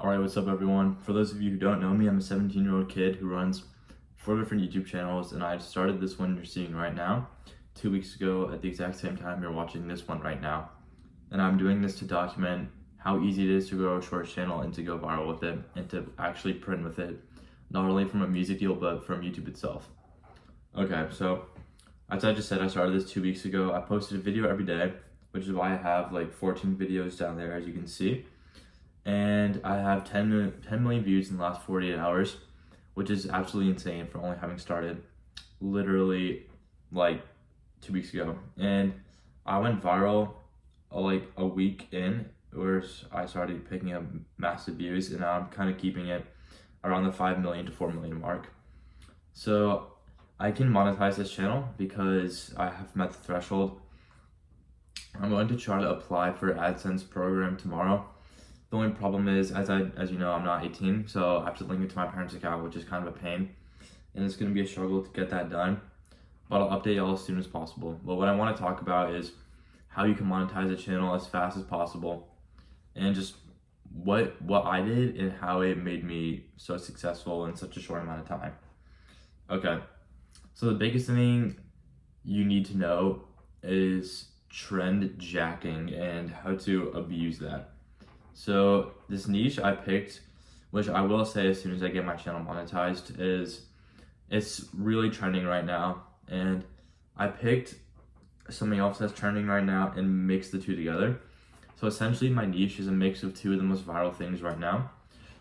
Alright, what's up everyone? For those of you who don't know me, I'm a 17-year-old kid who runs 4 different YouTube channels, and I started this one you're seeing right now 2 weeks ago at the exact same time you're watching this one right now. And I'm doing this to document how easy it is to grow a short channel and to go viral with it and to actually print with it, not only from a music deal but from YouTube itself. Okay, so as I just said, I started this 2 weeks ago. I posted a video every day, which is why I have like 14 videos down there, as you can see. And I have 10 million views in the last 48 hours, which is absolutely insane for only having started literally like 2 weeks ago. And I went viral like a week in, where I started picking up massive views, and now I'm kind of keeping it around the 5 million to 4 million mark. So I can monetize this channel because I have met the threshold. I'm going to try to apply for AdSense program tomorrow. The only problem is, as you know, I'm not 18, so I have to link it to my parents' account, which is kind of a pain, and it's going to be a struggle to get that done, but I'll update y'all as soon as possible. But what I want to talk about is how you can monetize a channel as fast as possible, and just what I did and how it made me so successful in such a short amount of time. Okay, so the biggest thing you need to know is trend jacking and how to abuse that. So this niche I picked, which I will say as soon as I get my channel monetized, it's really trending right now, and I picked something else that's trending right now and mixed the two together. So essentially my niche is a mix of two of the most viral things right now,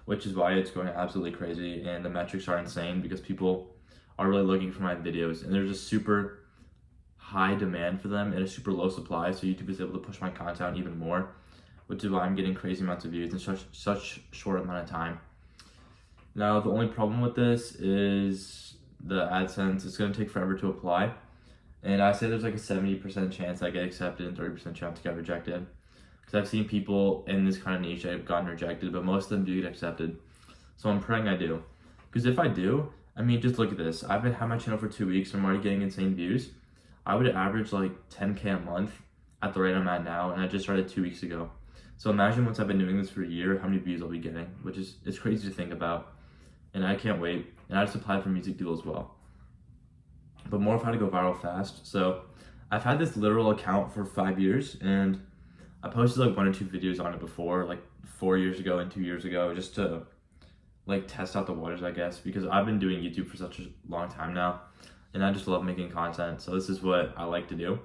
which is why it's going absolutely crazy and the metrics are insane because people are really looking for my videos, and there's a super high demand for them and a super low supply, so YouTube is able to push my content even more, which is why I'm getting crazy amounts of views in such short amount of time. Now, the only problem with this is the AdSense. It's going to take forever to apply, and I say there's like a 70% chance I get accepted and 30% chance to get rejected, because I've seen people in this kind of niche that have gotten rejected, but most of them do get accepted. So I'm praying I do, because if I do, I mean, just look at this. I've been having my channel for 2 weeks and I'm already getting insane views. I would average like 10K a month at the rate I'm at now, and I just started 2 weeks ago. So imagine once I've been doing this for a year, how many views I'll be getting, which is, it's crazy to think about. And I can't wait. And I just applied for music deal as well. But more of how to go viral fast. So I've had this literal account for 5 years, and I posted like 1 or 2 videos on it before, like 4 years ago and 2 years ago, just to like test out the waters, I guess, because I've been doing YouTube for such a long time now, and I just love making content. So this is what I like to do.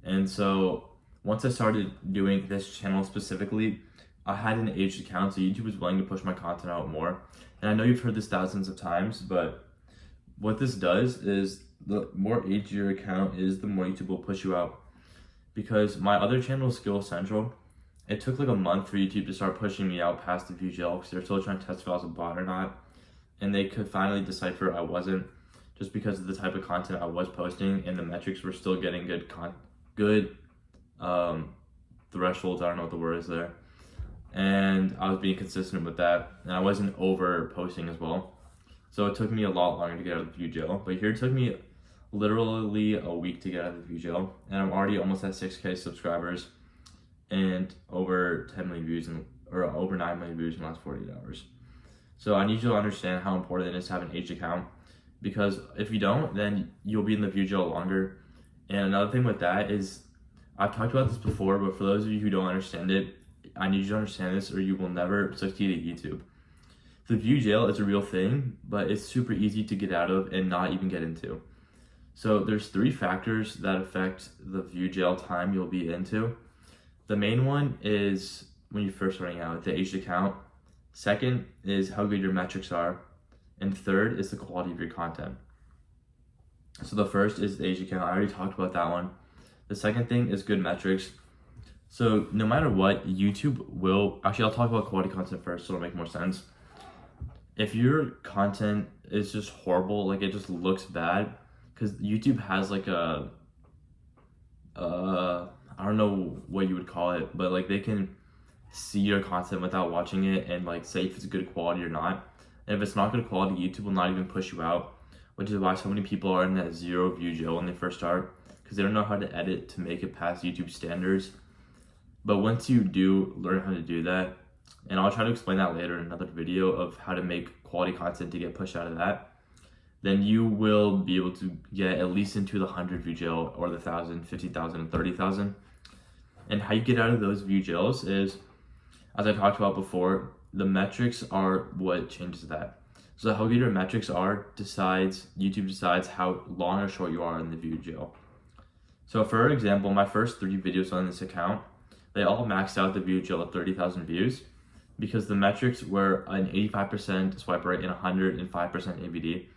And so once I started doing this channel specifically, I had an aged account, so YouTube was willing to push my content out more. And I know you've heard this thousands of times, but what this does is the more aged your account is, the more YouTube will push you out. Because my other channel, Skill Central, it took like a month for YouTube to start pushing me out past the view jail, because they're still trying to test if I was a bot or not. And they could finally decipher I wasn't, just because of the type of content I was posting, and the metrics were still getting good thresholds, I don't know what the word is there, and I was being consistent with that, and I wasn't over posting as well. So it took me a lot longer to get out of the view jail, but here it took me literally a week to get out of the view jail, and I'm already almost at 6K subscribers and over 10 million views or over 9 million views in the last 48 hours. So I need you to understand how important it is to have an aged account, because if you don't, then you'll be in the view jail longer. And another thing with that is, I've talked about this before, but for those of you who don't understand it, I need you to understand this or you will never succeed at YouTube. The view jail is a real thing, but it's super easy to get out of and not even get into. So there's 3 factors that affect the view jail time you'll be into. The main one is when you're first starting out, the aged account. Second is how good your metrics are. And third is the quality of your content. So the first is the aged account. I already talked about that one. The second thing is good metrics. So no matter what, YouTube will, actually I'll talk about quality content first so it'll make more sense. If your content is just horrible, like it just looks bad, because YouTube has like a, I don't know what you would call it, but like they can see your content without watching it and like say if it's good quality or not. And if it's not good quality, YouTube will not even push you out, which is why so many people are in that 0 view jail when they first start, because they don't know how to edit to make it past YouTube standards. But once you do learn how to do that, and I'll try to explain that later in another video of how to make quality content to get pushed out of that, then you will be able to get at least into the 100 view jail, or the 1,000, 50,000, and 30,000. And how you get out of those view jails is, as I talked about before, the metrics are what changes that. So how good your metrics are YouTube decides how long or short you are in the view jail. So for example, my first 3 videos on this account, they all maxed out the view jail at 30,000 views because the metrics were an 85% swipe rate and 105% ABD,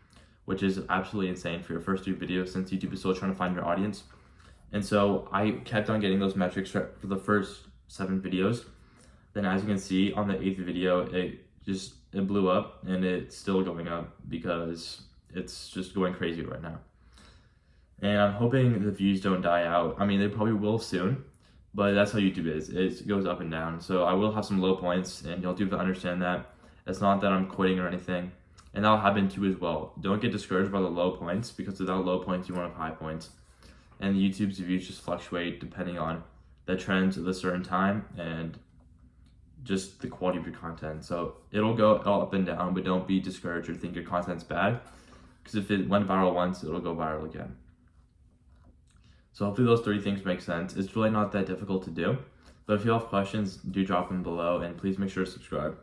which is absolutely insane for your first 3 videos since YouTube is still trying to find your audience. And so I kept on getting those metrics for the first 7 videos. Then as you can see on the 8th video, it blew up, and it's still going up because it's just going crazy right now. And I'm hoping the views don't die out. I mean, they probably will soon, but that's how YouTube is. It goes up and down. So I will have some low points, and you'll have to understand that. It's not that I'm quitting or anything. And that'll happen too as well. Don't get discouraged by the low points, because without low points, you won't have high points. And YouTube's views just fluctuate depending on the trends at a certain time and just the quality of your content. So it'll go up and down, but don't be discouraged or think your content's bad, because if it went viral once, it'll go viral again. So hopefully those 3 things make sense. It's really not that difficult to do, but if you have questions, do drop them below, and please make sure to subscribe.